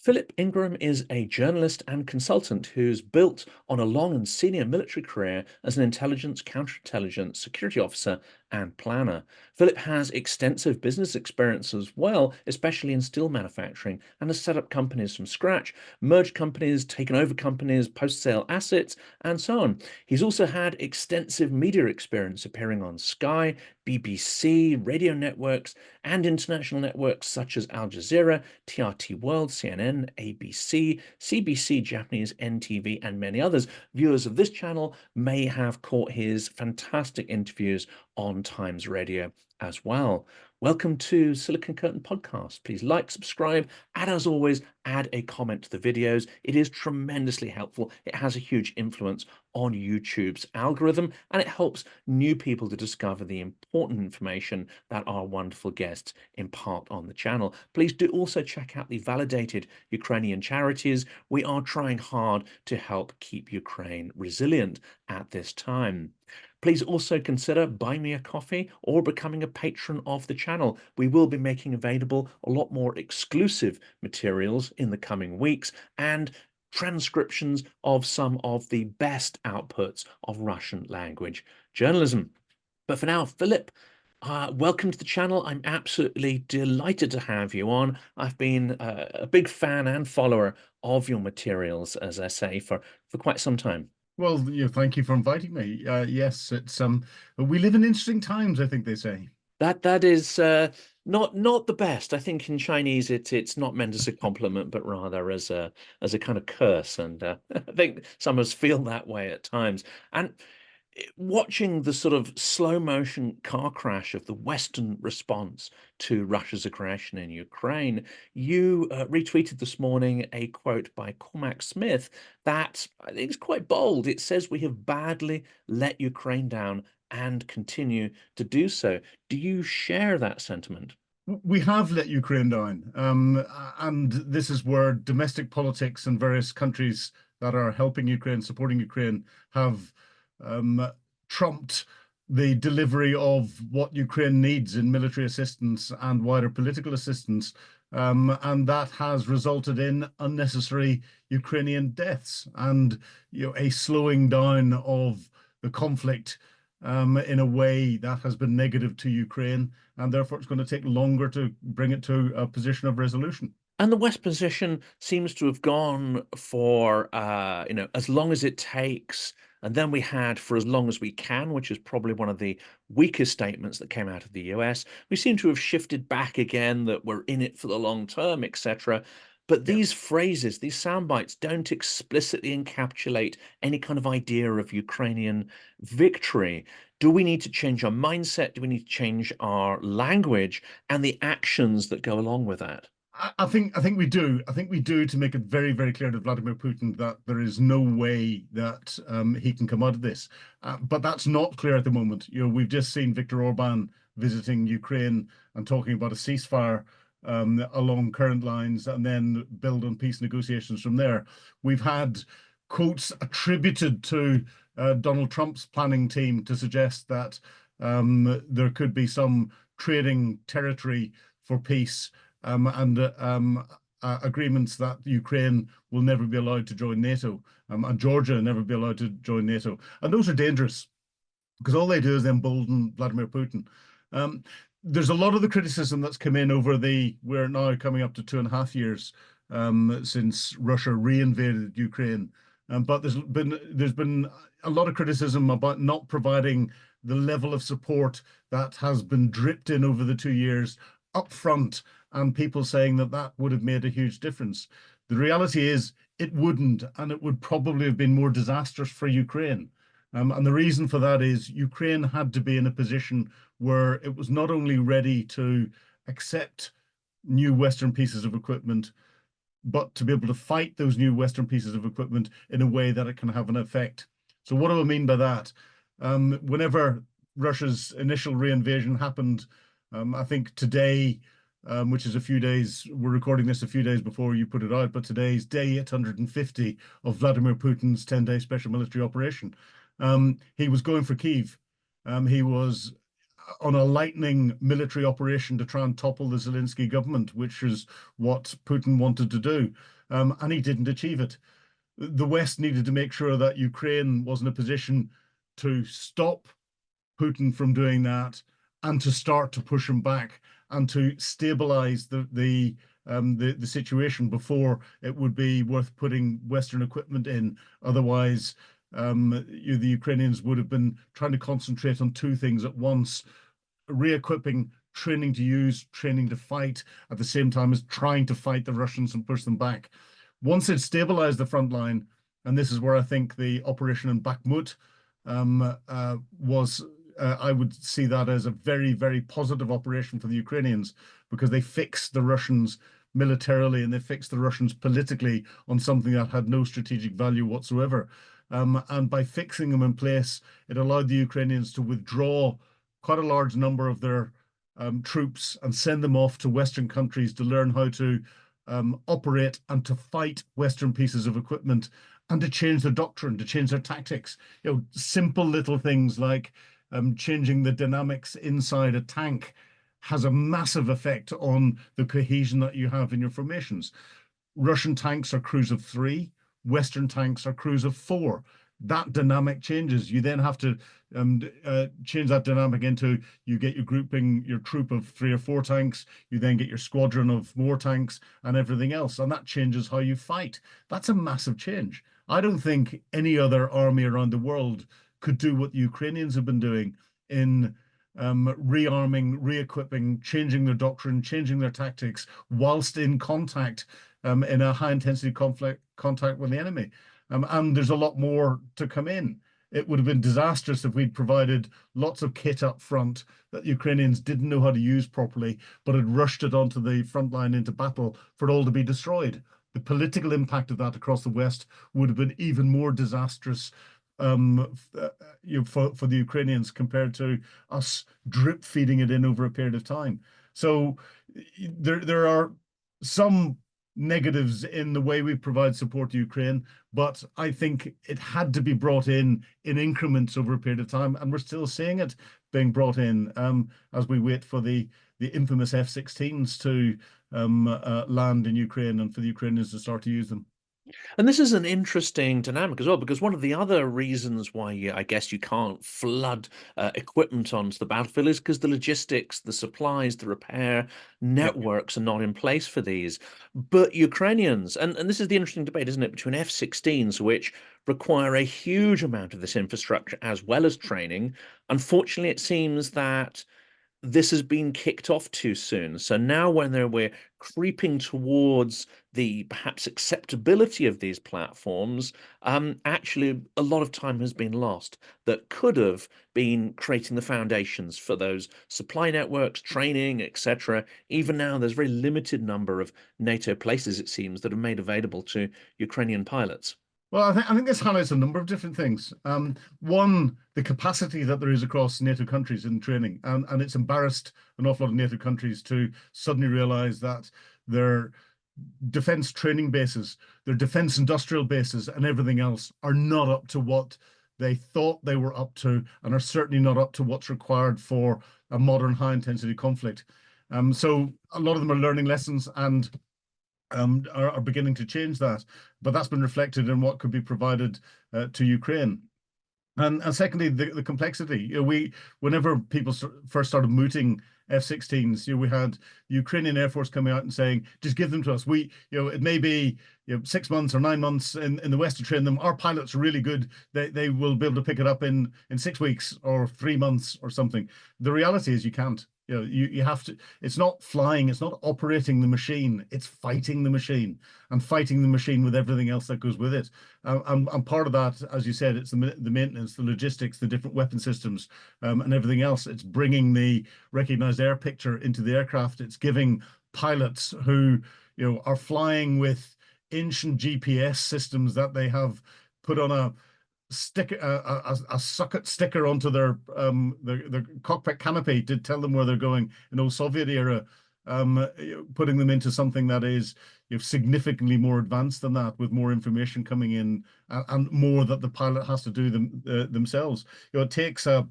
Philip Ingram is a journalist and consultant who's built on a long and senior military career as an intelligence, counterintelligence, security officer, and planner. Philip has extensive business experience as well, especially in steel manufacturing, and has set up companies from scratch, merged companies, taken over companies, post-sale assets, and so on. He's also had extensive media experience appearing on Sky, BBC, radio networks, and international networks such as Al Jazeera, TRT World, CNN, ABC, CBC, Japanese NTV, and many others. Viewers of this channel may have caught his fantastic interviews on Times Radio as well. Welcome to Silicon Curtain Podcast. Please like, subscribe, and as always, add a comment to the videos. It is tremendously helpful. It has a huge influence on YouTube's algorithm, and it helps new people to discover the important information that our wonderful guests impart on the channel. Please do also check out the validated Ukrainian charities. We are trying hard to help keep Ukraine resilient at this time. Please also consider buying me a coffee or becoming a patron of the channel. We will be making available a lot more exclusive materials in the coming weeks and transcriptions of some of the best outputs of Russian language journalism. But for now, Philip, welcome to the channel. I'm absolutely delighted to have you on. I've been a big fan and follower of your materials, as I say, for quite some time. Well, thank you for inviting me. Yes, it's we live in interesting times, I think they say. That is not the best. I think in Chinese it's not meant as a compliment, but rather as a kind of curse. And I think some of us feel that way at times. And watching the sort of slow motion car crash of the Western response to Russia's aggression in Ukraine, you retweeted this morning a quote by Cormac Smith that I think is quite bold. It says, "We have badly let Ukraine down and continue to do so." Do you share that sentiment? We have let Ukraine down, and this is where domestic politics and various countries that are helping Ukraine, supporting Ukraine, have trumped the delivery of what Ukraine needs in military assistance and wider political assistance. And that has resulted in unnecessary Ukrainian deaths and a slowing down of the conflict in a way that has been negative to Ukraine, and therefore it's going to take longer to bring it to a position of resolution. And the West position seems to have gone for, as long as it takes. And then we had for as long as we can, which is probably one of the weakest statements that came out of the US. We seem to have shifted back again, that we're in it for the long term, etc. But these phrases, these sound bites, don't explicitly encapsulate any kind of idea of Ukrainian victory. Do we need to change our mindset? Do we need to change our language and the actions that go along with that? I think we do. I think we do, to make it very, very clear to Vladimir Putin that there is no way that he can come out of this. But that's not clear at the moment. We've just seen Viktor Orban visiting Ukraine and talking about a ceasefire along current lines, and then build on peace negotiations from there. We've had quotes attributed to Donald Trump's planning team to suggest that there could be some trading territory for peace, and agreements that Ukraine will never be allowed to join NATO, and Georgia never be allowed to join NATO. And those are dangerous, because all they do is embolden Vladimir Putin. There's a lot of the criticism that's come in we're now coming up to 2.5 years since Russia reinvaded Ukraine. But there's been a lot of criticism about not providing the level of support that has been dripped in over the 2 years up front, and people saying that would have made a huge difference. The reality is it wouldn't, and it would probably have been more disastrous for Ukraine. And the reason for that is Ukraine had to be in a position where it was not only ready to accept new Western pieces of equipment, but to be able to fight those new Western pieces of equipment in a way that it can have an effect. So what do I mean by that? Whenever Russia's initial reinvasion happened, I think today, which is we're recording this a few days before you put it out, but today's day 850 of Vladimir Putin's 10-day special military operation. He was going for Kyiv. He was on a lightning military operation to try and topple the Zelensky government, which is what Putin wanted to do, and he didn't achieve it. The West needed to make sure that Ukraine was in a position to stop Putin from doing that and to start to push him back and to stabilize the situation before it would be worth putting Western equipment in. Otherwise, the Ukrainians would have been trying to concentrate on two things at once: re-equipping, training to use, training to fight, at the same time as trying to fight the Russians and push them back. Once it stabilized the front line, and this is where I think the operation in Bakhmut was, I would see that as a very, very positive operation for the Ukrainians, because they fixed the Russians militarily and they fixed the Russians politically on something that had no strategic value whatsoever. And by fixing them in place, it allowed the Ukrainians to withdraw quite a large number of their troops and send them off to Western countries to learn how to operate and to fight Western pieces of equipment, and to change their doctrine, to change their tactics. Simple little things like changing the dynamics inside a tank has a massive effect on the cohesion that you have in your formations. Russian tanks are crews of 3, Western tanks are crews of 4. That dynamic changes. You then have to change that dynamic into, you get your grouping, your troop of 3 or 4 tanks, you then get your squadron of more tanks and everything else, and that changes how you fight. That's a massive change. I don't think any other army around the world could do what the Ukrainians have been doing in rearming, re-equipping, changing their doctrine, changing their tactics, whilst in contact, in a high-intensity contact with the enemy. And there's a lot more to come in. It would have been disastrous if we'd provided lots of kit up front that the Ukrainians didn't know how to use properly, but had rushed it onto the front line into battle for it all to be destroyed. The political impact of that across the West would have been even more disastrous for the Ukrainians, compared to us drip feeding it in over a period of time. So there are some negatives in the way we provide support to Ukraine, but I think it had to be brought in increments over a period of time, and we're still seeing it being brought in as we wait for the infamous F-16s to land in Ukraine and for the Ukrainians to start to use them. And this is an interesting dynamic as well, because one of the other reasons why I guess you can't flood equipment onto the battlefield is because the logistics, the supplies, the repair Yep. networks are not in place for these. But Ukrainians, and this is the interesting debate, isn't it, between F-16s, which require a huge amount of this infrastructure as well as training. Unfortunately, it seems that this has been kicked off too soon. So now when we're creeping towards the perhaps acceptability of these platforms, actually a lot of time has been lost that could have been creating the foundations for those supply networks, training, etc. Even now, there's a very limited number of NATO places, it seems, that are made available to Ukrainian pilots. Well, I think this highlights a number of different things. One, the capacity that there is across NATO countries in training, and it's embarrassed an awful lot of NATO countries to suddenly realize that their defense training bases, their defense industrial bases, and everything else are not up to what they thought they were up to, and are certainly not up to what's required for a modern high-intensity conflict. So a lot of them are learning lessons and are beginning to change that, but that's been reflected in what could be provided to Ukraine. And secondly, the complexity. Whenever people first started mooting F-16s, we had the Ukrainian Air Force coming out and saying, "Just give them to us. It may be 6 months or 9 months in the West to train them. Our pilots are really good. They will be able to pick it up in 6 weeks or 3 months or something." The reality is you can't. You have to. It's not flying. It's not operating the machine. It's fighting the machine, and fighting the machine with everything else that goes with it. And part of that, as you said, it's the maintenance, the logistics, the different weapon systems, and everything else. It's bringing the recognized air picture into the aircraft. It's giving pilots who are flying with ancient GPS systems that they have put on a sticker, a socket sticker onto their the cockpit canopy to tell them where they're going in old Soviet era, putting them into something that is significantly more advanced than that, with more information coming in, and more that the pilot has to do themselves. It takes a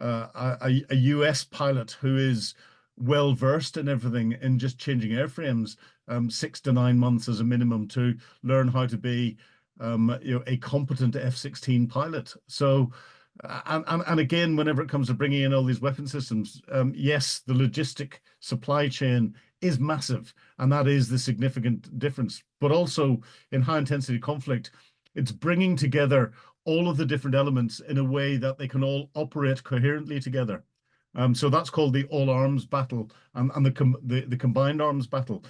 a US pilot who is well versed in everything in just changing airframes, 6 to 9 months as a minimum to learn how to be a competent F-16 pilot. So, and again, whenever it comes to bringing in all these weapon systems, yes, the logistic supply chain is massive, and that is the significant difference. But also in high intensity conflict, it's bringing together all of the different elements in a way that they can all operate coherently together. So that's called the all arms battle and the combined arms battle.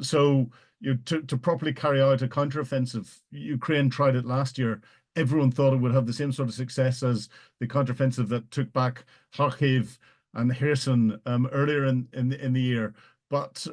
So to properly carry out a counteroffensive, Ukraine tried it last year. Everyone thought it would have the same sort of success as the counteroffensive that took back Kharkiv and Kherson earlier in the year. But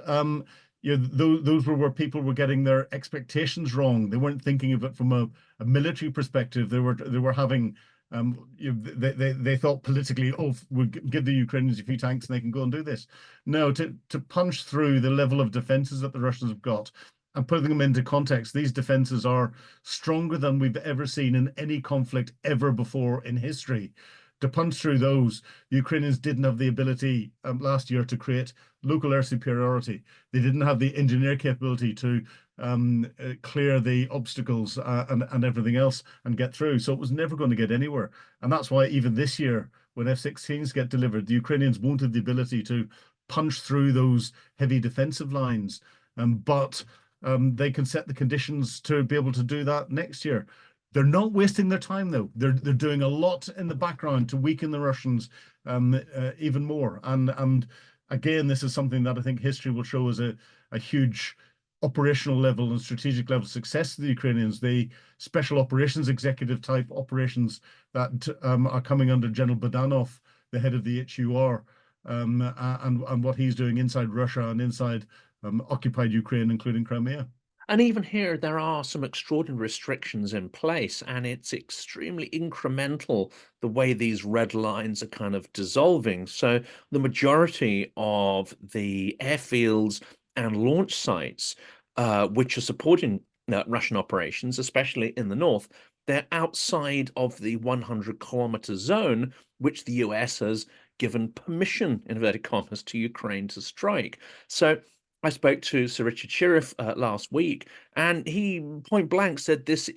those were where people were getting their expectations wrong. They weren't thinking of it from a military perspective. They were having they thought politically, oh, we'll give the Ukrainians a few tanks and they can go and do this. No, to punch through the level of defenses that the Russians have got and putting them into context, these defenses are stronger than we've ever seen in any conflict ever before in history. To punch through those, the Ukrainians didn't have the ability last year to create local air superiority. They didn't have the engineer capability to clear the obstacles and everything else and get through. So it was never going to get anywhere. And that's why even this year, when F-16s get delivered, the Ukrainians won't have the ability to punch through those heavy defensive lines. But they can set the conditions to be able to do that next year. They're not wasting their time, though. They're doing a lot in the background to weaken the Russians even more. And again, this is something that I think history will show as a huge operational level and strategic level success to the Ukrainians. The special operations executive type operations that are coming under General Budanov, the head of the HUR, and what he's doing inside Russia and inside occupied Ukraine, including Crimea. And even here, there are some extraordinary restrictions in place, and it's extremely incremental the way these red lines are kind of dissolving. So the majority of the airfields and launch sites, which are supporting Russian operations, especially in the north, they're outside of the 100-kilometer zone, which the US has given permission, in inverted commas, to Ukraine to strike. So I spoke to Sir Richard Shirriff last week, and he point blank said this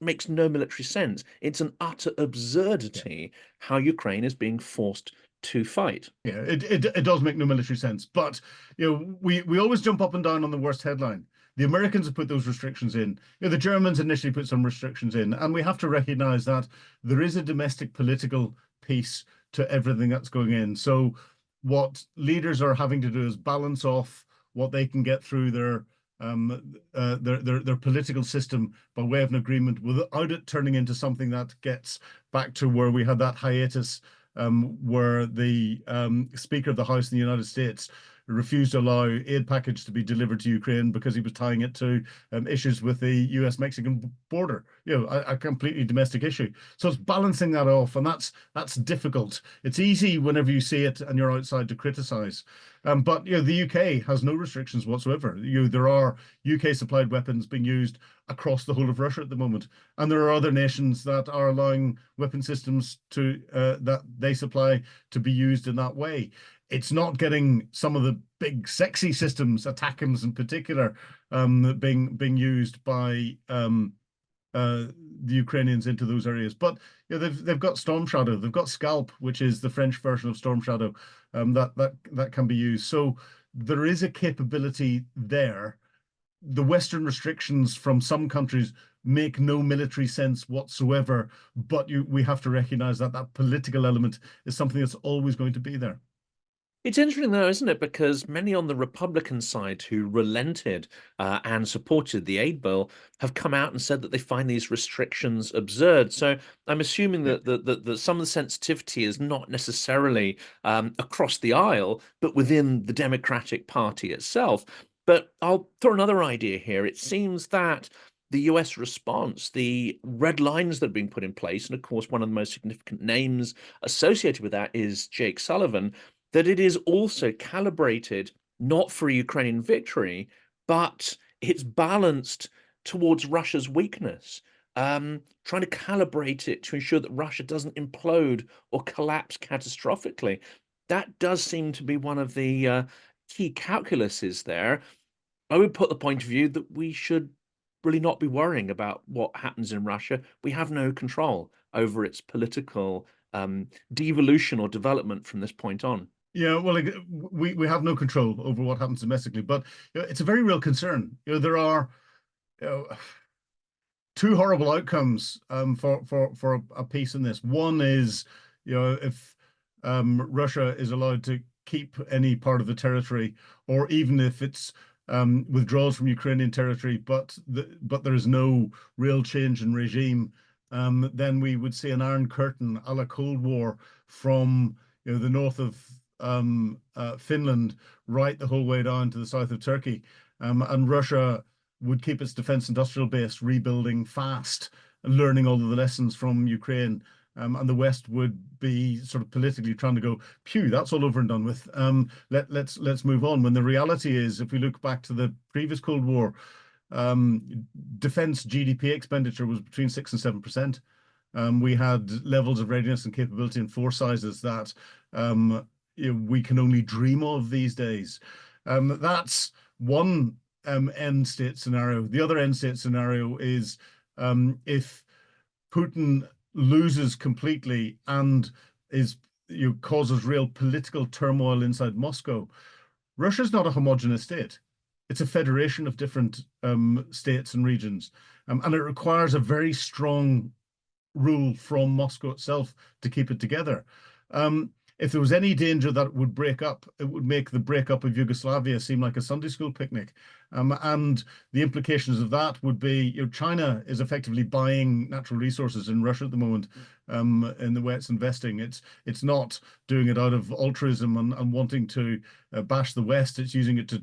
makes no military sense. It's an utter absurdity how Ukraine is being forced to fight. Yeah, it does make no military sense. But we always jump up and down on the worst headline. The Americans have put those restrictions in. The Germans initially put some restrictions in, and we have to recognize that there is a domestic political piece to everything that's going in. So what leaders are having to do is balance off what they can get through their political system by way of an agreement without it turning into something that gets back to where we had that hiatus where the Speaker of the House in the United States refused to allow aid package to be delivered to Ukraine because he was tying it to issues with the US-Mexican border, a completely domestic issue. So it's balancing that off, and that's difficult. It's easy whenever you see it and you're outside to criticize. But the UK has no restrictions whatsoever. There are UK-supplied weapons being used across the whole of Russia at the moment, and there are other nations that are allowing weapon systems to that they supply to be used in that way. It's not getting some of the big sexy systems, ATACMS in particular, being used by the Ukrainians into those areas. But they've got Storm Shadow, they've got Scalp, which is the French version of Storm Shadow, that can be used. So there is a capability there. The Western restrictions from some countries make no military sense whatsoever, but we have to recognize that that political element is something that's always going to be there. It's interesting, though, isn't it? Because many on the Republican side who relented and supported the aid bill have come out and said that they find these restrictions absurd. So I'm assuming that some of the sensitivity is not necessarily across the aisle, but within the Democratic Party itself. But I'll throw another idea here. It seems that the US response, the red lines that are being put in place, and of course, one of the most significant names associated with that is Jake Sullivan, that it is also calibrated not for a Ukrainian victory, but it's balanced towards Russia's weakness. trying to calibrate it to ensure that Russia doesn't implode or collapse catastrophically. That does seem to be one of the key calculuses there. I would put the point of view that we should really not be worrying about what happens in Russia. We have no control over its political devolution or development from this point on. Yeah, well, like, we have no control over what happens domestically, but it's a very real concern. There are you know, two horrible outcomes for a peace in this. One is, if Russia is allowed to keep any part of the territory, or even if it's withdraws from Ukrainian territory, but there is no real change in regime, then we would see an Iron Curtain a la Cold War from the north of Finland right the whole way down to the south of Turkey, and Russia would keep its defense industrial base rebuilding fast and learning all of the lessons from Ukraine. And the West would be sort of politically trying to go, pew, that's all over and done with. Let's move on. When the reality is, if we look back to the previous Cold War, defense GDP expenditure was between 6 and 7%. We had levels of readiness and capability and force sizes that we can only dream of these days. That's one end state scenario. The other end state scenario is if Putin loses completely and causes real political turmoil inside Moscow. Russia's not a homogenous state. It's a federation of different states and regions, and it requires a very strong rule from Moscow itself to keep it together. If there was any danger that it would break up, it would make the breakup of Yugoslavia seem like a Sunday school picnic. And the implications of that would be, China is effectively buying natural resources in Russia at the moment, in the way it's investing. It's not doing it out of altruism and wanting to bash the West. It's using it to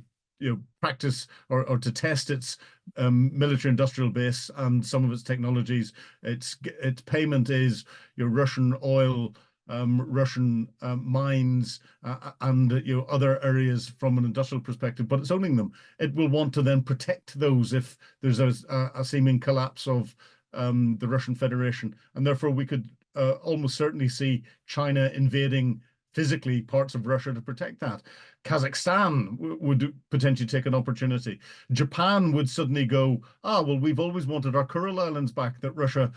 practice or to test its military industrial base and some of its technologies. Its payment is Russian oil, Russian mines, and other areas from an industrial perspective, but it's owning them. It will want to then protect those if there's a seeming collapse of the Russian Federation, and therefore we could almost certainly see China invading physically parts of Russia to protect that. Kazakhstan would potentially take an opportunity. Japan would suddenly go, well, we've always wanted our Kuril Islands back that Russia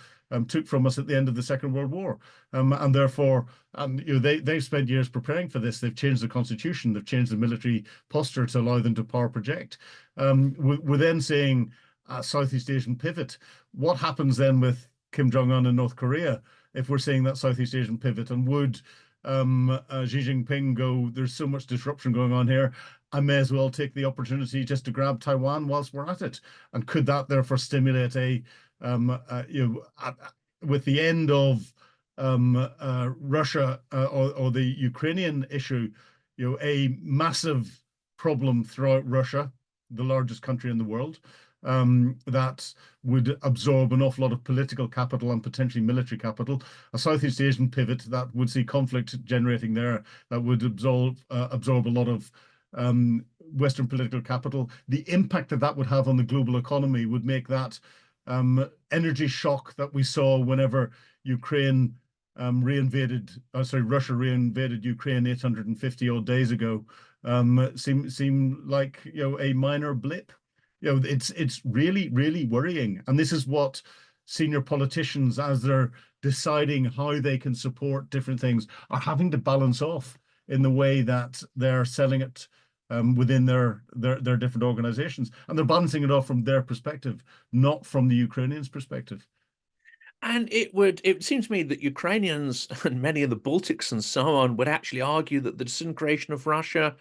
took from us at the end of the Second World War. And therefore, they've spent years preparing for this. They've changed the constitution. They've changed the military posture to allow them to power project. We're then saying Southeast Asian pivot. What happens then with Kim Jong-un in North Korea if we're seeing that Southeast Asian pivot? And would Xi Jinping go, there's so much disruption going on here, I may as well take the opportunity just to grab Taiwan whilst we're at it? And could that therefore stimulate with the end of Russia or the Ukrainian issue, a massive problem throughout Russia, the largest country in the world, that would absorb an awful lot of political capital and potentially military capital, a Southeast Asian pivot that would see conflict generating there, that would absorb a lot of Western political capital. The impact that would have on the global economy would make that energy shock that we saw whenever Russia reinvaded Ukraine 850 odd days ago, seem like a minor blip. It's really, really worrying. And this is what senior politicians, as they're deciding how they can support different things, are having to balance off in the way that they're selling it within their different organizations. And they're balancing it off from their perspective, not from the Ukrainians' perspective. And it seems to me that Ukrainians and many of the Baltics and so on would actually argue that the disintegration of Russia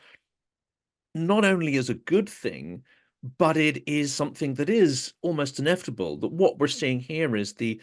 not only is a good thing, but it is something that is almost inevitable. That what we're seeing here is the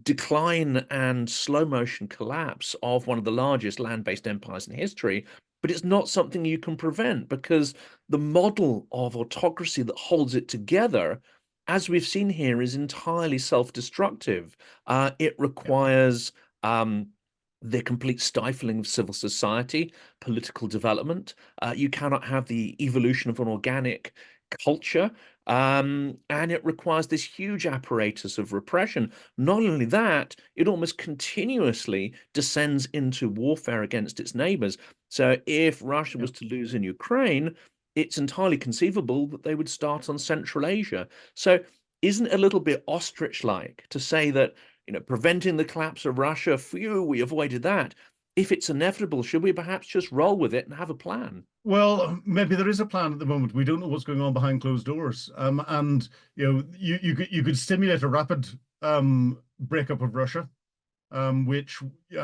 decline and slow motion collapse of one of the largest land-based empires in history, but it's not something you can prevent because the model of autocracy that holds it together, as we've seen here, is entirely self-destructive. It requires the complete stifling of civil society, political development. You cannot have the evolution of an organic culture, and it requires this huge apparatus of repression. Not only that, it almost continuously descends into warfare against its neighbors. So if Russia Yeah. was to lose in Ukraine, it's entirely conceivable that they would start on Central Asia. So isn't it a little bit ostrich-like to say that, preventing the collapse of Russia, phew, we avoided that. If it's inevitable, should we perhaps just roll with it and have a plan? Well, maybe there is a plan at the moment. We don't know what's going on behind closed doors. And you could stimulate a rapid breakup of Russia, which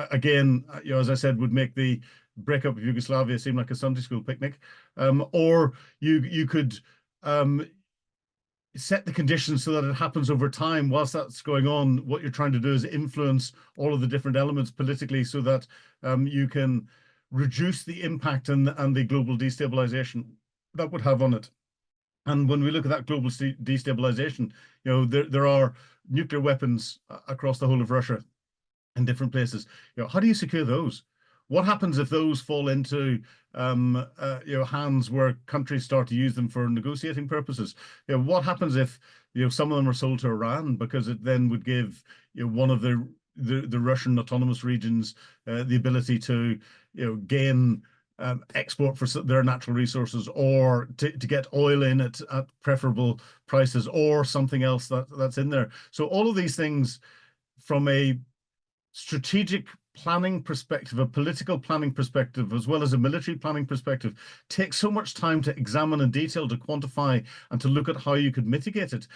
again, as I said, would make the breakup of Yugoslavia seem like a Sunday school picnic. Or you could um, set the conditions so that it happens over time. Whilst that's going on, what you're trying to do is influence all of the different elements politically so that you can reduce the impact and the global destabilization that would have on it. And when we look at that global destabilization, there are nuclear weapons across the whole of Russia in different places. How do you secure those? What happens if those fall into hands where countries start to use them for negotiating purposes? What happens if some of them are sold to Iran, because it then would give one of the Russian autonomous regions the ability to gain export for their natural resources, or to get oil in at preferable prices, or something else that's in there. So all of these things, from a strategic planning perspective, a political planning perspective, as well as a military planning perspective, takes so much time to examine in detail, to quantify, and to look at how you could mitigate it.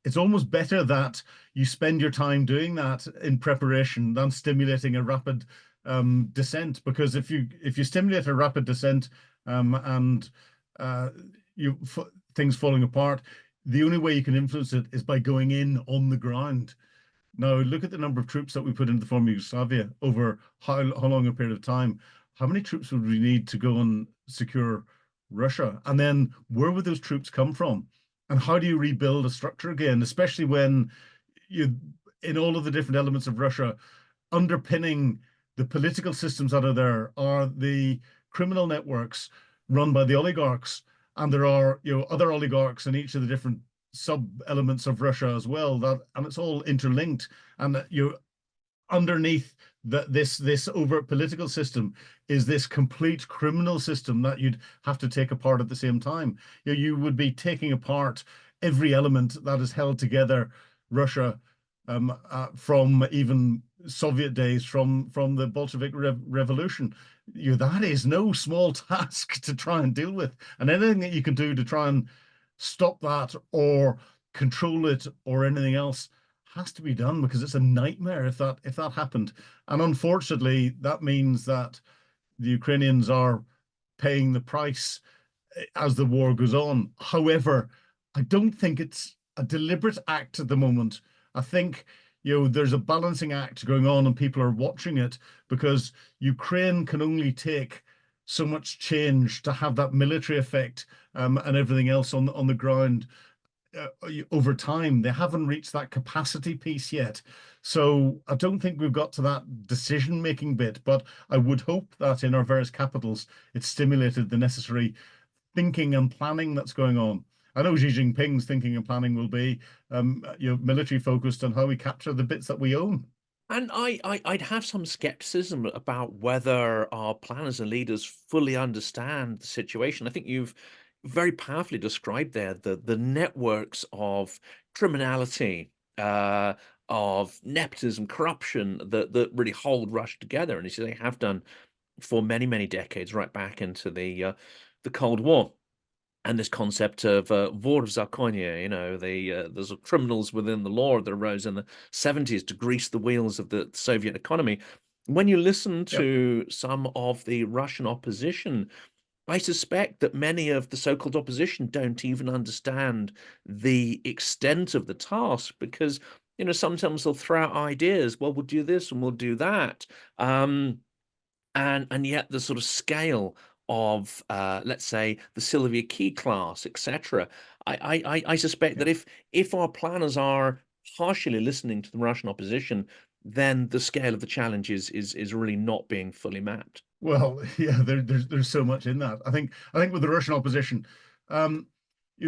It's almost better that you spend your time doing that in preparation than stimulating a rapid descent. Because if you stimulate a rapid descent and you things falling apart, the only way you can influence it is by going in on the ground. Now, look at the number of troops that we put into the former Yugoslavia over how long a period of time. How many troops would we need to go and secure Russia? And then where would those troops come from? And how do you rebuild a structure again, especially when in all of the different elements of Russia, underpinning the political systems that are there are the criminal networks run by the oligarchs, and there are other oligarchs in each of the different sub elements of Russia as well, and it's all interlinked. And underneath this overt political system is this complete criminal system that you'd have to take apart at the same time. You would be taking apart every element that has held together Russia from even Soviet days, from the Bolshevik Revolution. That is no small task to try and deal with, and anything that you can do to try and stop that or control it or anything else has to be done, because it's a nightmare if that happened. And unfortunately, that means that the Ukrainians are paying the price as the war goes on. However, I don't think it's a deliberate act at the moment. I think there's a balancing act going on, and people are watching it, because Ukraine can only take so much change to have that military effect and everything else on the ground over time. They haven't reached that capacity piece yet. So I don't think we've got to that decision-making bit, but I would hope that in our various capitals, it's stimulated the necessary thinking and planning that's going on. I know Xi Jinping's thinking and planning will be military focused on how we capture the bits that we own. And I'd have some skepticism about whether our planners and leaders fully understand the situation. I think you've very powerfully described there the networks of criminality, of nepotism, corruption that really hold Russia together, and as they have done for many, many decades, right back into the Cold War. And this concept of wor v законе, there's criminals within the law that arose in the 70s to grease the wheels of the Soviet economy. When you listen Yep. to some of the Russian opposition, I suspect that many of the so-called opposition don't even understand the extent of the task, because sometimes they'll throw out ideas. Well, we'll do this and we'll do that. And yet the sort of scale of, let's say, the Sylvia Key class, etc. I suspect that Yep. if our planners are partially listening to the Russian opposition, then the scale of the challenge is really not being fully mapped. Well, yeah, there's so much in that. I think with the Russian opposition, um,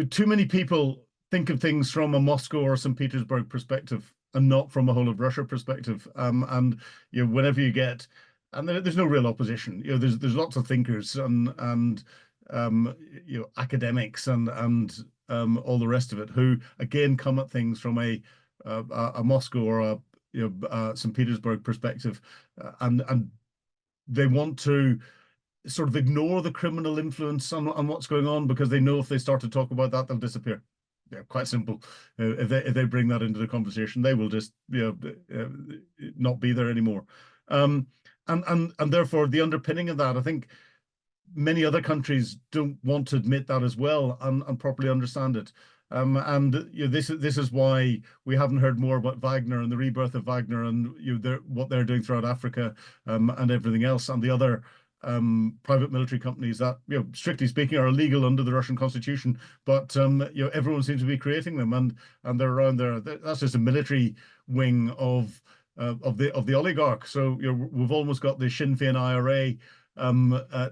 too many people think of things from a Moscow or St. Petersburg perspective and not from a whole of Russia perspective. And whenever you get, and there's no real opposition. There's lots of thinkers and academics and all the rest of it who again come at things from a Moscow or a St. Petersburg perspective, and they want to sort of ignore the criminal influence on what's going on because they know if they start to talk about that, they'll disappear. Yeah, quite simple. If they bring that into the conversation, they will just not be there anymore. And therefore, the underpinning of that, I think, many other countries don't want to admit that as well and properly understand it. And this is why we haven't heard more about Wagner and the rebirth of Wagner and what they're doing throughout Africa and everything else, and the other private military companies that, strictly speaking, are illegal under the Russian constitution, but everyone seems to be creating them, and they're around there. That's just a military wing of the oligarch. So we've almost got the Sinn Féin IRA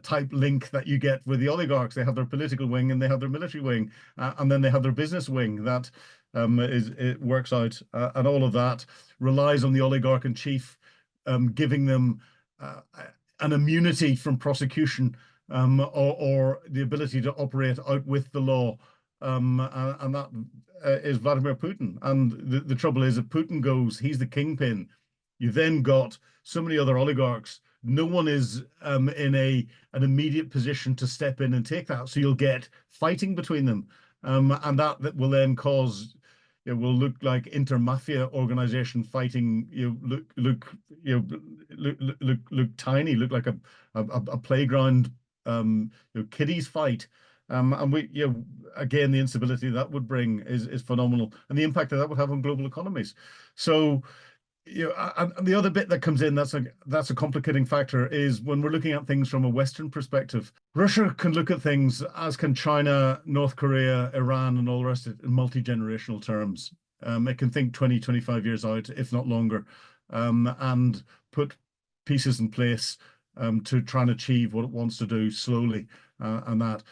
type link that you get with the oligarchs. They have their political wing and they have their military wing, and then they have their business wing that it works out, and all of that relies on the oligarch in chief giving them an immunity from prosecution, or the ability to operate out with the law, and that is Vladimir Putin. And the trouble is, if Putin goes, he's the kingpin. You then got so many other oligarchs. No one is in an immediate position to step in and take that. So you'll get fighting between them, and that will then cause. It will look like inter-mafia organization fighting. Look tiny. Look like a playground. Kiddies fight. And we, again, the instability that would bring is phenomenal, and the impact that would have on global economies. So. And the other bit that comes in that's a complicating factor is when we're looking at things from a Western perspective. Russia can look at things, as can China, North Korea, Iran, and all the rest of it, in multi-generational terms. It can think 20, 25 years out, if not longer, and put pieces in place to try and achieve what it wants to do slowly, and that.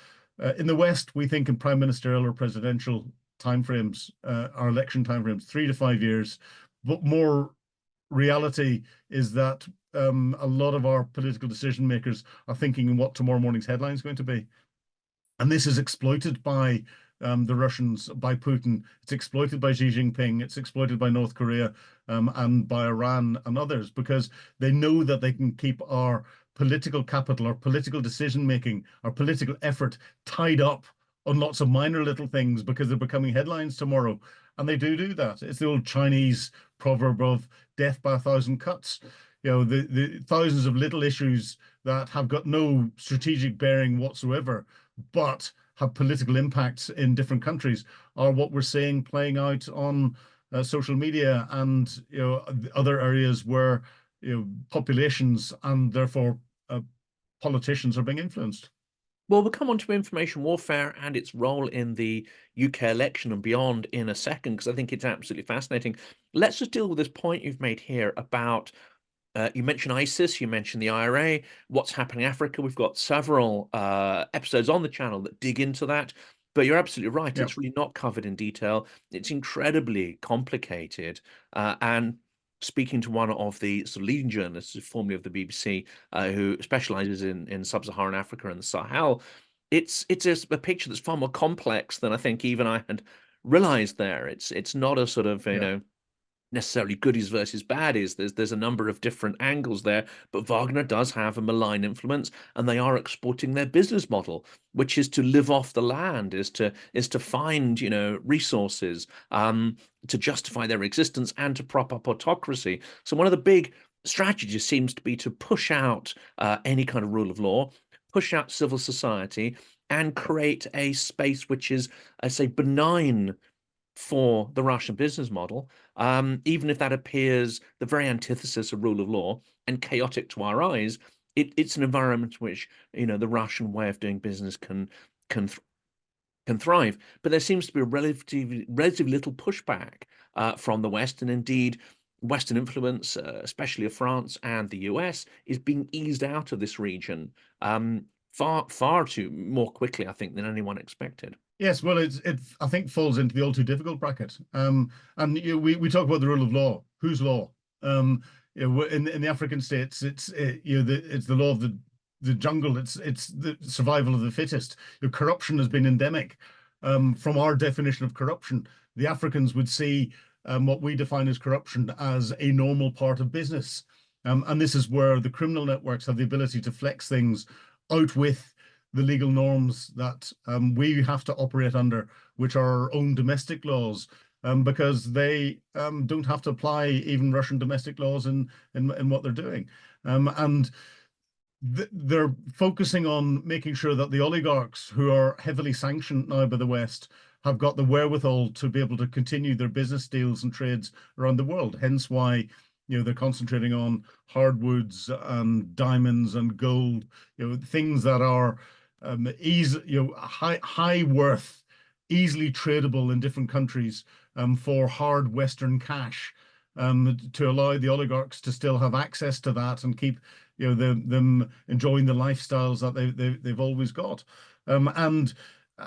In the West, we think in prime ministerial or presidential timeframes, our election timeframes, 3 to 5 years, but more reality is that a lot of our political decision makers are thinking in what tomorrow morning's headline is going to be. And this is exploited by the Russians, by Putin. It's exploited by Xi Jinping. It's exploited by North Korea and by Iran and others, because they know that they can keep our political capital, our political decision making, our political effort tied up on lots of minor little things because they're becoming headlines tomorrow. And they do that. It's the old Chinese proverb of death by 1,000 cuts. The thousands of little issues that have got no strategic bearing whatsoever, but have political impacts in different countries, are what we're seeing playing out on social media and other areas where populations and therefore politicians are being influenced. Well, we'll come on to information warfare and its role in the UK election and beyond in a second, because I think it's absolutely fascinating. Let's just deal with this point you've made here about, you mentioned ISIS, you mentioned the IRA, what's happening in Africa. We've got several episodes on the channel that dig into that, but you're absolutely right. Yep. It's really not covered in detail. It's incredibly complicated. And speaking to one of the sort of leading journalists, formerly of the BBC, who specializes in sub-Saharan Africa and the Sahel, it's a picture that's far more complex than I think even I had realized there. It's not a sort of, necessarily goodies versus baddies. There's a number of different angles there, but Wagner does have a malign influence, and they are exporting their business model, which is to live off the land, is to find resources to justify their existence and to prop up autocracy. So one of the big strategies seems to be to push out any kind of rule of law, push out civil society, and create a space which is, I say, benign for the Russian business model, even if that appears the very antithesis of rule of law and chaotic to our eyes. It's an environment in which the Russian way of doing business can thrive. But there seems to be a relatively little pushback from the West, and indeed Western influence, especially of France and the US, is being eased out of this region far too more quickly, I think, than anyone expected. Yes, well, it I think falls into the all too difficult bracket. And we talk about the rule of law. Whose law? In the African states, it's the law of the jungle. It's the survival of the fittest. Corruption has been endemic. From our definition of corruption, the Africans would see what we define as corruption as a normal part of business. And this is where the criminal networks have the ability to flex things out with the legal norms that we have to operate under, which are our own domestic laws, because they don't have to apply even Russian domestic laws in what they're doing. And they're focusing on making sure that the oligarchs, who are heavily sanctioned now by the West, have got the wherewithal to be able to continue their business deals and trades around the world. Hence why they're concentrating on hardwoods and diamonds and gold, things that are easy, high worth, easily tradable in different countries for hard Western cash, to allow the oligarchs to still have access to that and keep them enjoying the lifestyles that they've always got. And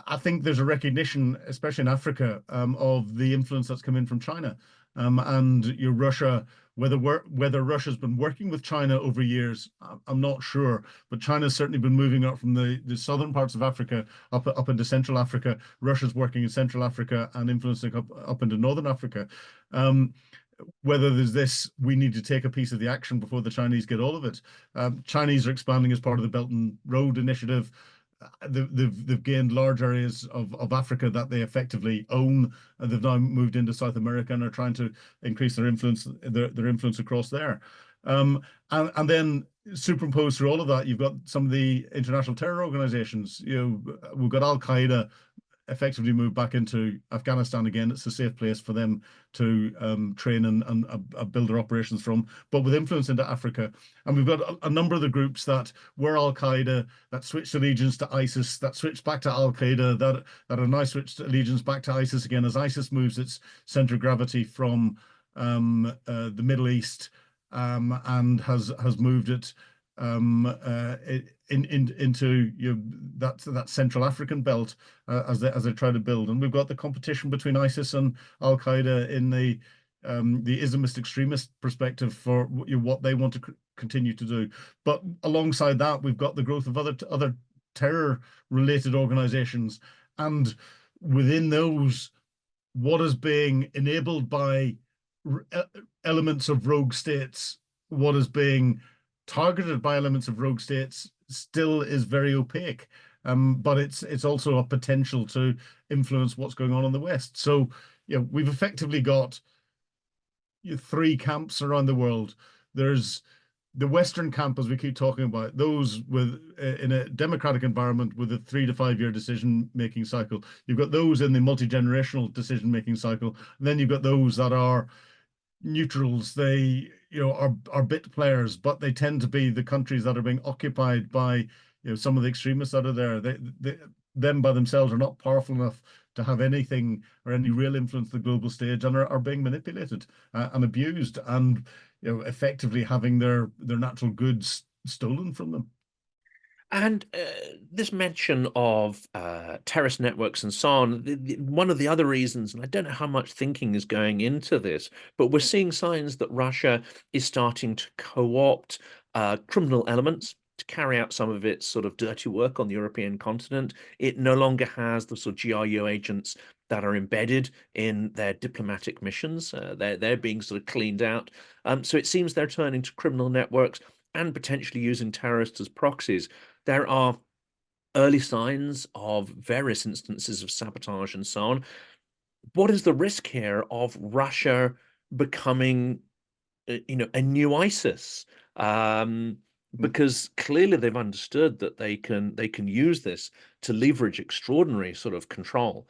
I think there's a recognition, especially in Africa, of the influence that's come in from China, and Russia. Whether Russia's been working with China over years, I'm not sure, but China's certainly been moving up from the southern parts of Africa up into Central Africa. Russia's working in Central Africa and influencing up into Northern Africa. Whether there's this, we need to take a piece of the action before the Chinese get all of it. Chinese are expanding as part of the Belt and Road Initiative. They've gained large areas of Africa that they effectively own, and they've now moved into South America and are trying to increase their influence across there. And then superimposed through all of that, you've got some of the international terror organizations. We've got Al Qaeda effectively moved back into Afghanistan again. It's a safe place for them to train and build their operations from, but with influence into Africa. And we've got a number of the groups that were Al Qaeda, that switched allegiance to ISIS, that switched back to Al Qaeda, that are now switched allegiance back to ISIS again, as ISIS moves its center of gravity from the Middle East, and has moved it into that Central African belt, as they try to build. And we've got the competition between ISIS and Al Qaeda in the Islamist extremist perspective for what they want to continue to do. But alongside that, we've got the growth of other terror related organizations, and within those, what is being enabled by elements of rogue states, what is being targeted by elements of rogue states, still is very opaque. But it's also a potential to influence what's going on in the West. So we've effectively got three camps around the world. There's the Western camp, as we keep talking about, those in a democratic environment with a 3 to 5 year decision-making cycle. You've got those in the multi-generational decision-making cycle. And then you've got those that are neutrals. They are bit players, but they tend to be the countries that are being occupied by some of the extremists that are there. Them by themselves are not powerful enough to have anything or any real influence on the global stage, and are being manipulated and abused, and effectively having their natural goods stolen from them. And this mention of terrorist networks and so on, one of the other reasons, and I don't know how much thinking is going into this, but we're seeing signs that Russia is starting to co-opt criminal elements to carry out some of its sort of dirty work on the European continent. It no longer has the sort of GRU agents that are embedded in their diplomatic missions. They're being sort of cleaned out. So it seems they're turning to criminal networks and potentially using terrorists as proxies. There are early signs of various instances of sabotage and so on. What is the risk here of Russia becoming, a new ISIS? Because clearly they've understood that they can use this to leverage extraordinary sort of control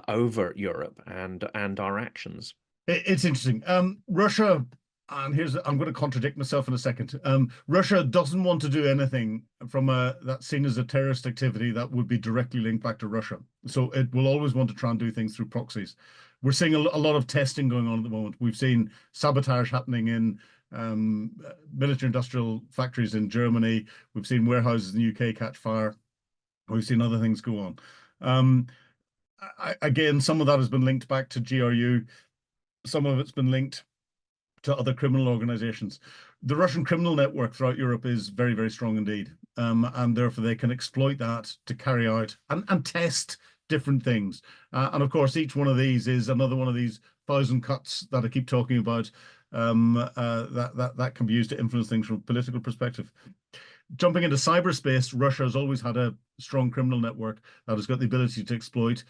over Europe and our actions. It's interesting. Russia, and I'm going to contradict myself in a second. Russia doesn't want to do anything from that's seen as a terrorist activity that would be directly linked back to Russia. So it will always want to try and do things through proxies. We're seeing a lot of testing going on at the moment. We've seen sabotage happening in military industrial factories in Germany. We've seen warehouses in the UK catch fire. We've seen other things go on. again, some of that has been linked back to GRU. Some of it's been linked to other criminal organizations. The Russian criminal network throughout Europe is very, very strong indeed. And therefore they can exploit that to carry out and test different things. And of course, each one of these is another one of these 1,000 cuts that I keep talking about, that can be used to influence things from a political perspective. Jumping into cyberspace, Russia has always had a strong criminal network that has got the ability to exploit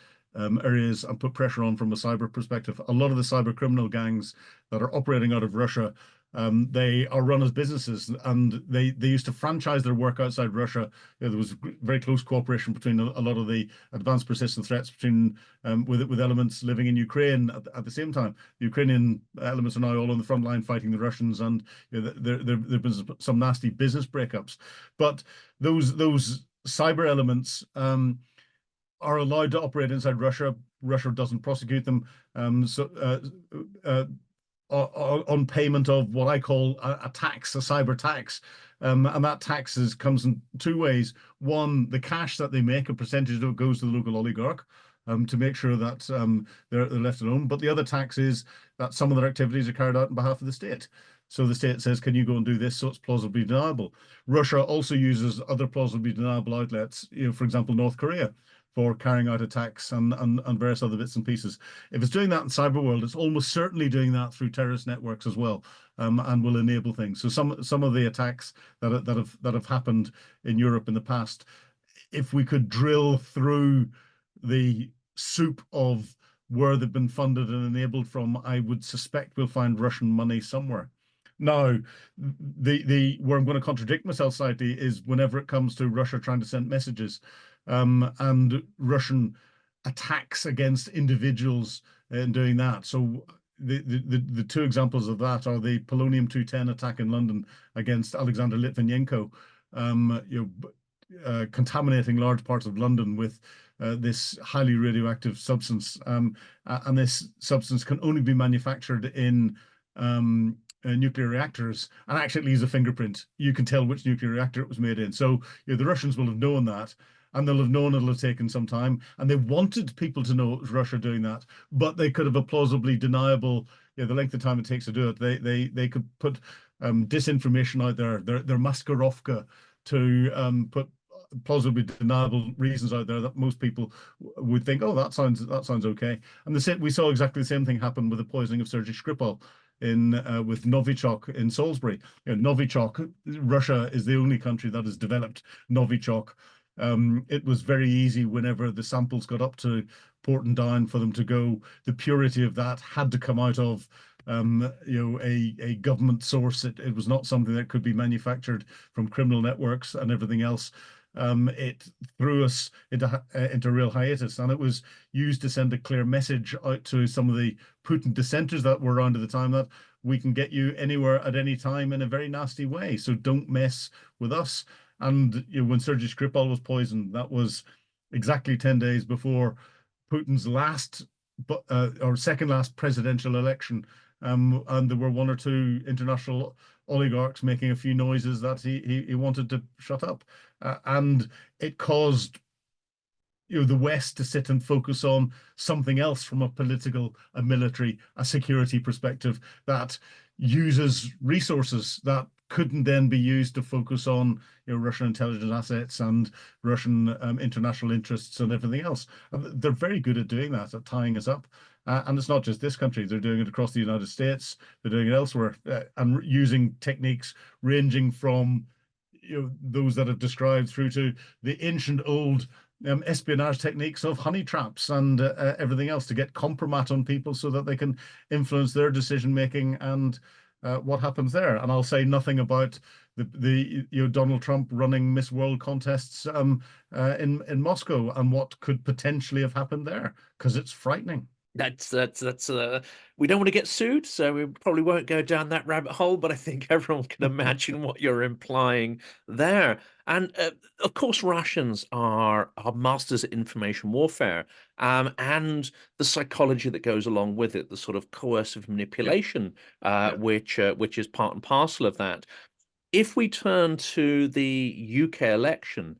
areas and put pressure on from a cyber perspective. A lot of the cyber criminal gangs that are operating out of Russia, they are run as businesses, and they used to franchise their work outside Russia. There was very close cooperation between a lot of the advanced persistent threats between with elements living in Ukraine at the same time. The Ukrainian elements are now all on the front line fighting the Russians, and there've been some nasty business breakups. But those cyber elements are allowed to operate inside Russia. Russia doesn't prosecute them. On payment of what I call a tax, a cyber tax. And that tax comes in two ways. One, the cash that they make, a percentage of it goes to the local oligarch to make sure that they're left alone. But the other tax is that some of their activities are carried out on behalf of the state. So the state says, can you go and do this? So it's plausibly deniable. Russia also uses other plausibly deniable outlets, for example, North Korea, for carrying out attacks and various other bits and pieces. If it's doing that in cyber world, it's almost certainly doing that through terrorist networks as well, and will enable things. So some of the attacks that have happened in Europe in the past, if we could drill through the soup of where they've been funded and enabled from, I would suspect we'll find Russian money somewhere. Now, where I'm going to contradict myself slightly is whenever it comes to Russia trying to send messages, and Russian attacks against individuals in doing that. So the two examples of that are the polonium 210 attack in London against Alexander Litvinenko, contaminating large parts of London with this highly radioactive substance, and this substance can only be manufactured in nuclear reactors, and actually leaves a fingerprint. You can tell which nuclear reactor it was made in. So the Russians will have known that, and they'll have known it'll have taken some time, and they wanted people to know it was Russia doing that, but they could have a plausibly deniable, the length of time it takes to do it. They could put disinformation out there, their maskirovka, to put plausibly deniable reasons out there that most people would think, oh, that sounds okay. And we saw exactly the same thing happen with the poisoning of Sergei Skripal with Novichok in Salisbury. Novichok, Russia is the only country that has developed Novichok. It was very easy whenever the samples got up to port and down for them to go. The purity of that had to come out of a government source. It was not something that could be manufactured from criminal networks and everything else. It threw us into real hiatus, and it was used to send a clear message out to some of the Putin dissenters that were around at the time that we can get you anywhere at any time in a very nasty way. So don't mess with us. And when Sergei Skripal was poisoned, that was exactly 10 days before Putin's last or second last presidential election. And there were one or two international oligarchs making a few noises that he wanted to shut up. And it caused the West to sit and focus on something else from a political, a military, a security perspective that uses resources that couldn't then be used to focus on Russian intelligence assets and Russian international interests and everything else. And they're very good at doing that, at tying us up. And it's not just this country. They're doing it across the United States. They're doing it elsewhere, and using techniques ranging from those that I've described through to the ancient old espionage techniques of honey traps and everything else to get compromat on people so that they can influence their decision making and what happens there. And I'll say nothing about the Donald Trump running Miss World contests in Moscow and what could potentially have happened there, because it's frightening. That's we don't want to get sued, so we probably won't go down that rabbit hole, but I think everyone can imagine what you're implying there. And of course, Russians are masters at information warfare, and the psychology that goes along with it, the sort of coercive manipulation, which is part and parcel of that. If we turn to the UK election,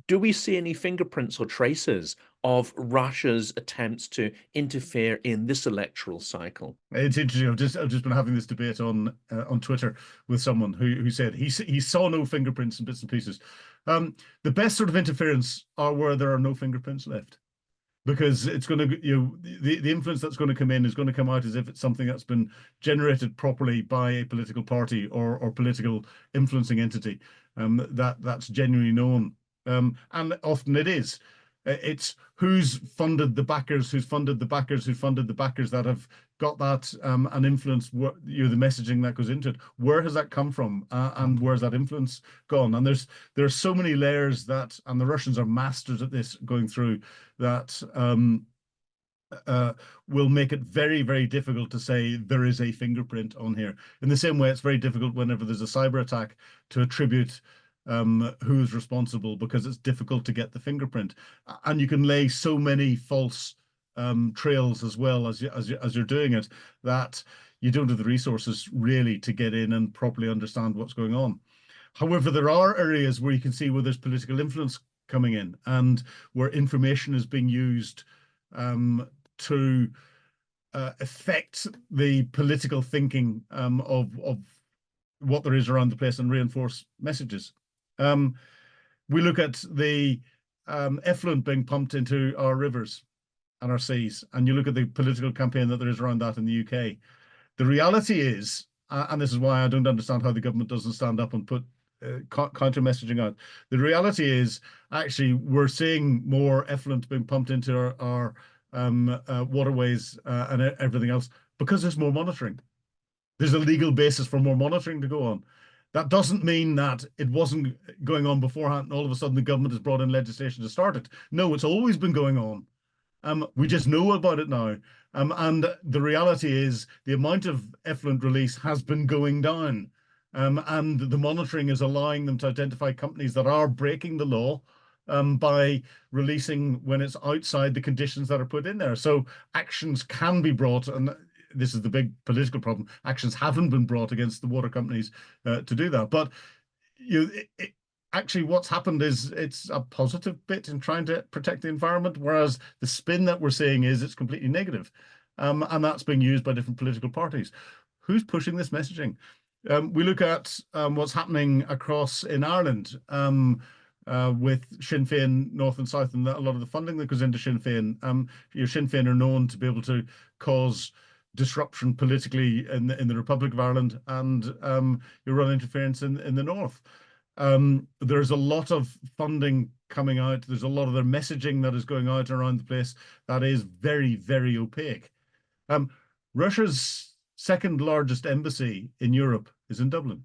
Do we see any fingerprints or traces of Russia's attempts to interfere in this electoral cycle? It's interesting. I've just been having this debate on Twitter with someone who said he saw no fingerprints and bits and pieces. The best sort of interference are where there are no fingerprints left, because it's going to, the influence that's going to come in is going to come out as if it's something that's been generated properly by a political party or political influencing entity, that's genuinely known, and often it is. It's who's funded the backers, who's funded the backers, who funded the backers that have got that, and influence what, the messaging that goes into it. Where has that come from, and where's that influence gone? And there are so many layers that, and the Russians are masters at this, going through that, will make it very, very difficult to say there is a fingerprint on here. In the same way, it's very difficult whenever there's a cyber attack to attribute who's responsible, because it's difficult to get the fingerprint, and you can lay so many false trails as well as you're doing it, that you don't have the resources really to get in and properly understand what's going on. However, there are areas where you can see where there's political influence coming in, and where information is being used to affect the political thinking of what there is around the place and reinforce messages. We look at the effluent being pumped into our rivers and our seas, and you look at the political campaign that there is around that in the UK. The reality is, and this is why I don't understand how the government doesn't stand up and put counter messaging out. The reality is, actually, we're seeing more effluent being pumped into our waterways and everything else, because there's more monitoring. There's a legal basis for more monitoring to go on. That doesn't mean that it wasn't going on beforehand, and all of a sudden the government has brought in legislation to start it. No, it's always been going on. We just know about it now. And the reality is, the amount of effluent release has been going down. And the monitoring is allowing them to identify companies that are breaking the law by releasing when it's outside the conditions that are put in there. So actions can be brought, and this is the big political problem. Actions haven't been brought against the water companies to do that. But actually, what's happened is it's a positive bit in trying to protect the environment, whereas the spin that we're seeing is it's completely negative. And that's being used by different political parties. Who's pushing this messaging? We look at what's happening across in Ireland with Sinn Féin North and South, and a lot of the funding that goes into Sinn Féin. Sinn Féin are known to be able to cause disruption politically in the Republic of Ireland, and you run interference in the North. There's a lot of funding coming out. There's a lot of their messaging that is going out around the place that is very, very opaque. Russia's second largest embassy in Europe is in Dublin.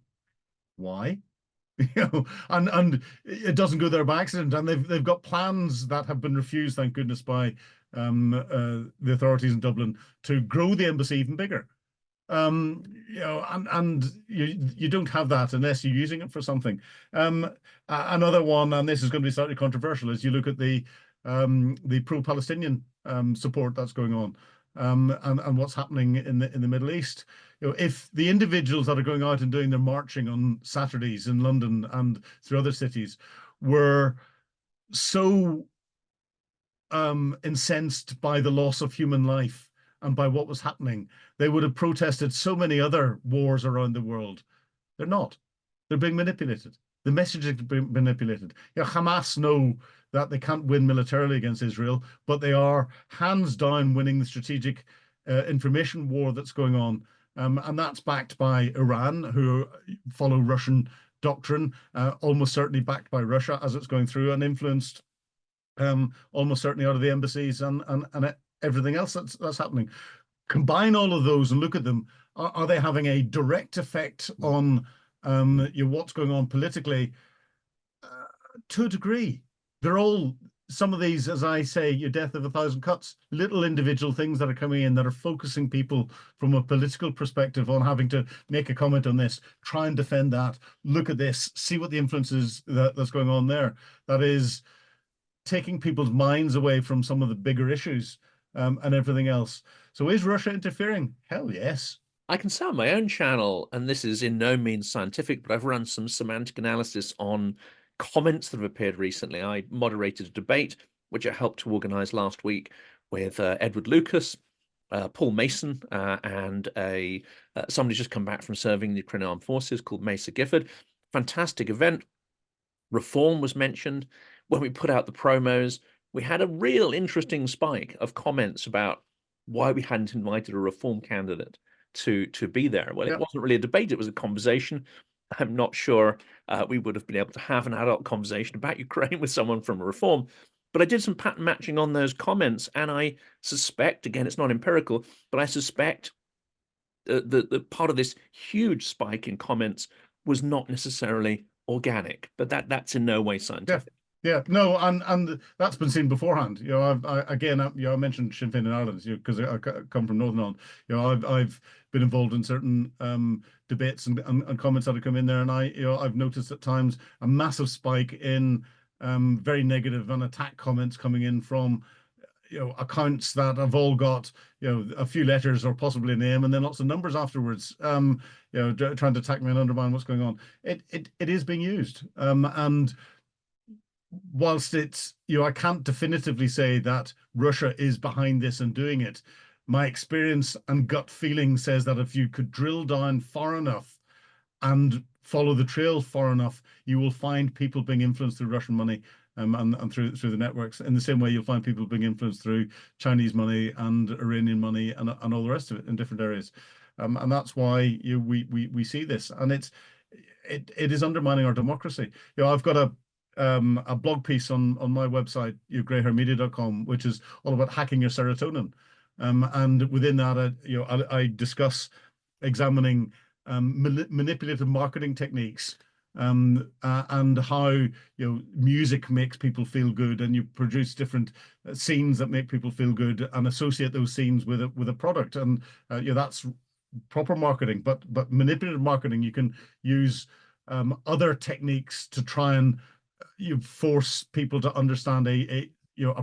Why? And it doesn't go there by accident. And they've got plans that have been refused, thank goodness, by the authorities in Dublin to grow the embassy even bigger. And you don't have that unless you're using it for something. Another one, and this is going to be slightly controversial, is you look at the pro-Palestinian support that's going on, and what's happening in the Middle East. If the individuals that are going out and doing their marching on Saturdays in London and through other cities were so incensed by the loss of human life and by what was happening, they would have protested so many other wars around the world. They're not. They're being manipulated. The messaging is being manipulated. Hamas know that they can't win militarily against Israel, but they are hands down winning the strategic information war that's going on. And that's backed by Iran, who follow Russian doctrine, almost certainly backed by Russia as it's going through, and influenced almost certainly out of the embassies and everything else that's happening. Combine all of those and look at them. Are they having a direct effect on what's going on politically? To a degree. They're all, some of these, as I say, your death of a thousand cuts, little individual things that are coming in that are focusing people from a political perspective on having to make a comment on this, try and defend that, look at this, see what the influence is that's going on there. That is taking people's minds away from some of the bigger issues and everything else. So is Russia interfering? Hell yes. I can say on my own channel, and this is in no means scientific, but I've run some semantic analysis on comments that have appeared recently. I moderated a debate, which I helped to organize last week with Edward Lucas, Paul Mason, and somebody's just come back from serving the Ukrainian Armed Forces called Mesa Gifford. Fantastic event. Reform was mentioned. When we put out the promos, we had a real interesting spike of comments about why we hadn't invited a reform candidate to be there. Well, it wasn't really a debate, it was a conversation. I'm not sure we would have been able to have an adult conversation about Ukraine with someone from a reform. But I did some pattern matching on those comments, and I suspect, again, it's not empirical, but I suspect the part of this huge spike in comments was not necessarily organic, but that's in no way scientific. Yeah, no, and that's been seen beforehand. You know, I mentioned Sinn Féin in Ireland, you know, because I come from Northern Ireland. You know, I've been involved in certain debates and comments that have come in there, and I've noticed at times a massive spike in very negative and attack comments coming in from accounts that have all got a few letters or possibly a name and then lots of numbers afterwards, trying to attack me and undermine what's going on. It is being used, and whilst it's I can't definitively say that Russia is behind this and doing it, my experience and gut feeling says that if you could drill down far enough and follow the trail far enough, you will find people being influenced through Russian money, and through the networks. In the same way, you'll find people being influenced through Chinese money and Iranian money and all the rest of it in different areas. And that's why we see this, and it is undermining our democracy. I've got a blog piece on my website, greyhairmedia.com, which is all about hacking your serotonin. And within that, I discuss examining manipulative marketing techniques, and how music makes people feel good, and you produce different scenes that make people feel good and associate those scenes with a product, and that's proper marketing. But manipulative marketing, you can use other techniques to try and force people to understand a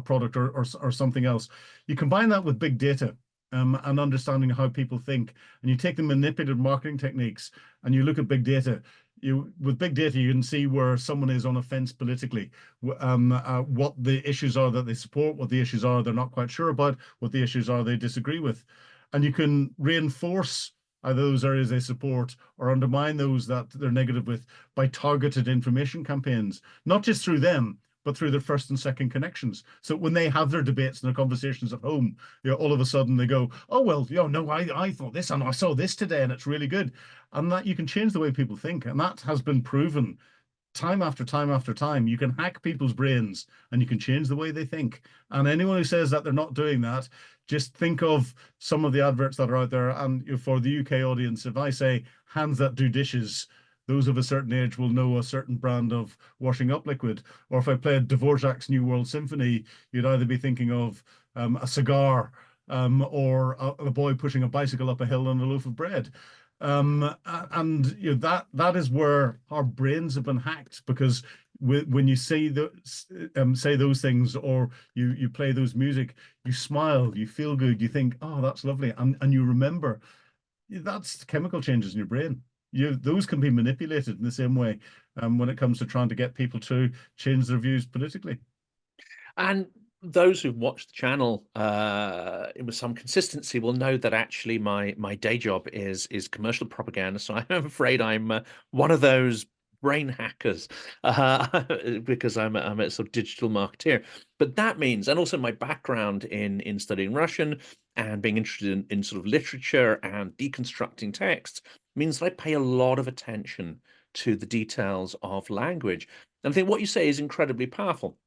product or something else. You combine that with big data, and understanding how people think, and you take the manipulative marketing techniques and you look at big data. With big data, you can see where someone is on a fence politically, what the issues are that they support, what the issues are they're not quite sure about, what the issues are they disagree with, and you can reinforce those areas they support or undermine those that they're negative with by targeted information campaigns, not just through them, but through their first and second connections. So when they have their debates and their conversations at home, all of a sudden they go, oh, well, no, I thought this and I saw this today and it's really good. And that you can change the way people think. And that has been proven time after time after time. You can hack people's brains and you can change the way they think. And anyone who says that they're not doing that, just think of some of the adverts that are out there. And for the UK audience, if I say hands that do dishes, those of a certain age will know a certain brand of washing up liquid. Or if I played Dvorak's New World Symphony, you'd either be thinking of a cigar, or a boy pushing a bicycle up a hill and a loaf of bread. And that is where our brains have been hacked, because when you say those things, or you play those music, you smile, you feel good, you think, oh, that's lovely, and you remember. That's chemical changes in your brain. Those can be manipulated in the same way, when it comes to trying to get people to change their views politically. And those who've watched the channel with some consistency will know that actually my day job is commercial propaganda. So I'm afraid I'm one of those brain hackers, because I'm a sort of digital marketeer. But that means, and also my background in studying Russian and being interested in sort of literature and deconstructing texts, means that I pay a lot of attention to the details of language. And I think what you say is incredibly powerful.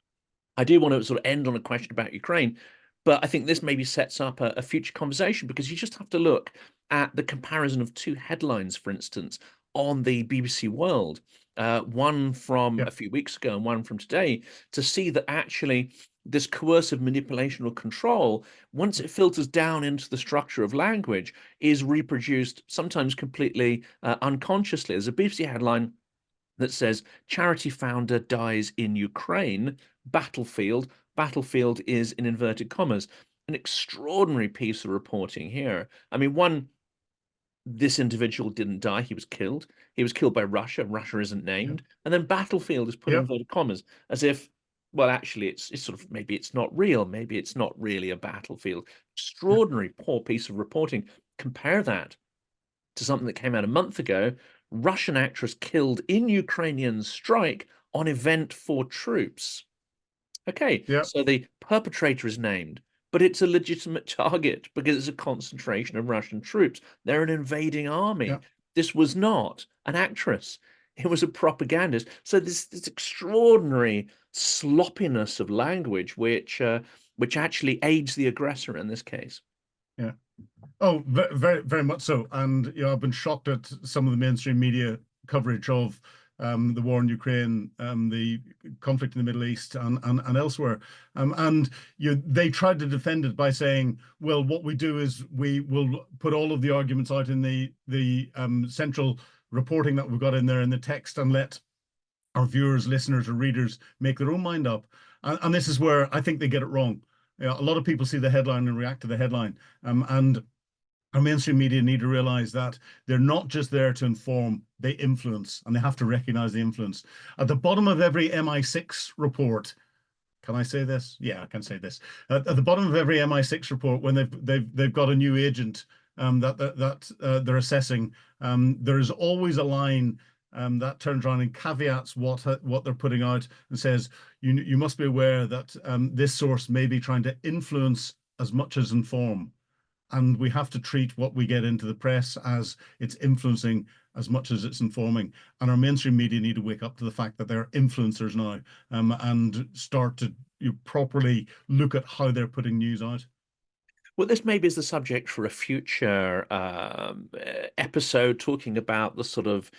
I do want to sort of end on a question about Ukraine, but I think this maybe sets up a future conversation, because you just have to look at the comparison of two headlines, for instance, on the BBC World, one from a few weeks ago and one from today, to see that actually this coercive manipulation or control, once it filters down into the structure of language, is reproduced sometimes completely unconsciously. There's a BBC headline that says, charity founder dies in Ukraine, battlefield. Battlefield is in inverted commas. An extraordinary piece of reporting here. I mean, one This individual didn't die, he was killed. He was killed by Russia. Russia isn't Yeah. named. And then battlefield is put in Yeah. inverted commas, as if, well, actually, it's sort of, maybe it's not real. Maybe it's not really a battlefield. Yeah. Extraordinary poor piece of reporting. Compare that to something that came out a month ago. Russian actress killed in Ukrainian strike on event for troops. Okay, Yeah. so the perpetrator is named, but it's a legitimate target because it's a concentration of Russian troops. They're an invading army. Yeah. This was not an actress. It was a propagandist. So this extraordinary sloppiness of language, which actually aids the aggressor in this case. Yeah. Oh, very, very much so. And I've been shocked at some of the mainstream media coverage of the war in Ukraine, the conflict in the Middle East, and elsewhere. And they tried to defend it by saying, "Well, what we do is we will put all of the arguments out in the central reporting that we've got in there in the text, and let our viewers, listeners, or readers make their own mind up." And this is where I think they get it wrong. A lot of people see the headline and react to the headline, and our mainstream media need to realize that they're not just there to inform, they influence, and they have to recognize the influence. At the bottom of every MI6 report, can I say this? Yeah, I can say this. At the bottom of every MI6 report, when they've got a new agent that they're assessing, there is always a line that turns around and caveats what they're putting out and says, you must be aware that this source may be trying to influence as much as inform. And we have to treat what we get into the press as it's influencing as much as it's informing. And our mainstream media need to wake up to the fact that they're influencers now, and start to properly look at how they're putting news out. Well, this maybe is the subject for a future episode, talking about the sort of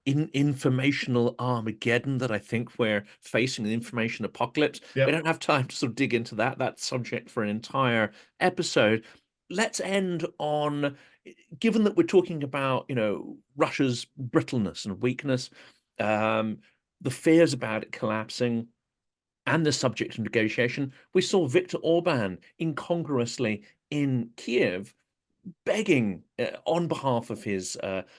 informational Armageddon that I think we're facing, the information apocalypse. Yeah. We don't have time to sort of dig into that. That's subject for an entire episode. Let's end on, given that we're talking about, Russia's brittleness and weakness, the fears about it collapsing, and the subject of negotiation, we saw Viktor Orban incongruously in Kiev begging on behalf of his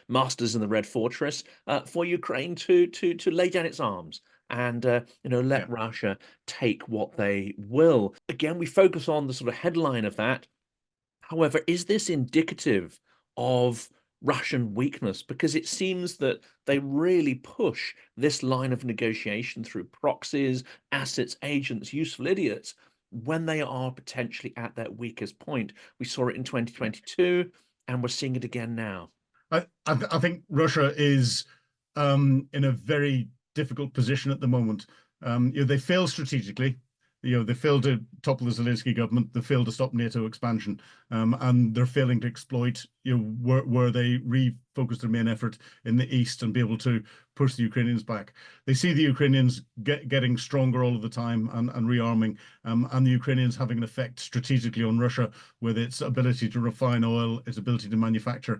masters in the Red Fortress for Ukraine to lay down its arms and let Yeah. Russia take what they will. Again, we focus on the sort of headline of that. However, is this indicative of Russian weakness? Because it seems that they really push this line of negotiation through proxies, assets, agents, useful idiots, when they are potentially at their weakest point. We saw it in 2022, and we're seeing it again now. I think Russia is in a very difficult position at the moment. They fail strategically. They failed to topple the Zelensky government. They failed to stop NATO expansion, and they're failing to exploit where they refocus their main effort in the east and be able to push the Ukrainians back. They see the Ukrainians getting stronger all of the time and rearming, and the Ukrainians having an effect strategically on Russia with its ability to refine oil, its ability to manufacture.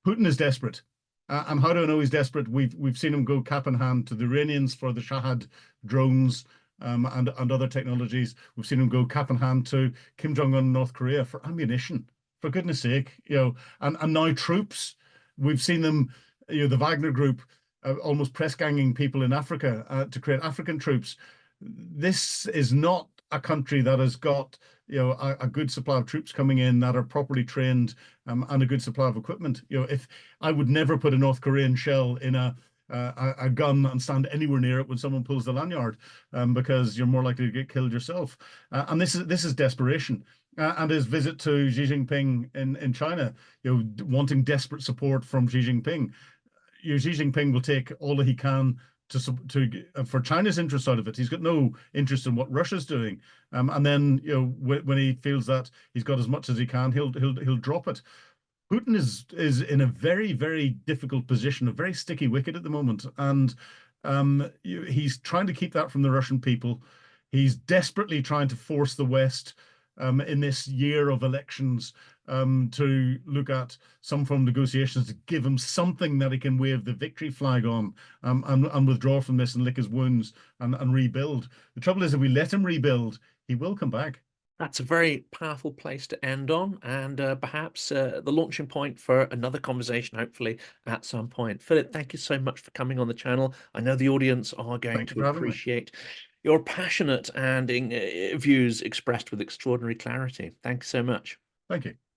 Putin is desperate. And how do I know he's desperate? We've seen him go cap in hand to the Iranians for the Shahad drones, and other technologies. We've seen him go cap in hand to Kim Jong-un in North Korea for ammunition, for goodness sake, and now troops. We've seen them, the Wagner group, almost press ganging people in Africa to create African troops. This is not a country that has got a good supply of troops coming in that are properly trained, and a good supply of equipment. If I would never put a North Korean shell in a gun and stand anywhere near it when someone pulls the lanyard, because you're more likely to get killed yourself. And this is desperation. And his visit to Xi Jinping in China, wanting desperate support from Xi Jinping. Xi Jinping will take all that he can for China's interest out of it. He's got no interest in what Russia's doing. And then when he feels that he's got as much as he can, he'll drop it. Putin is in a very, very difficult position, a very sticky wicket at the moment, and he's trying to keep that from the Russian people. He's desperately trying to force the West, in this year of elections, to look at some form of negotiations to give him something that he can wave the victory flag on, and withdraw from this and lick his wounds and rebuild. The trouble is, if we let him rebuild, he will come back. That's a very powerful place to end on, and perhaps the launching point for another conversation, hopefully, at some point. Philip, thank you so much for coming on the channel. I know the audience are going Thank you to for having me. appreciate your passionate and views expressed with extraordinary clarity. Thanks so much. Thank you.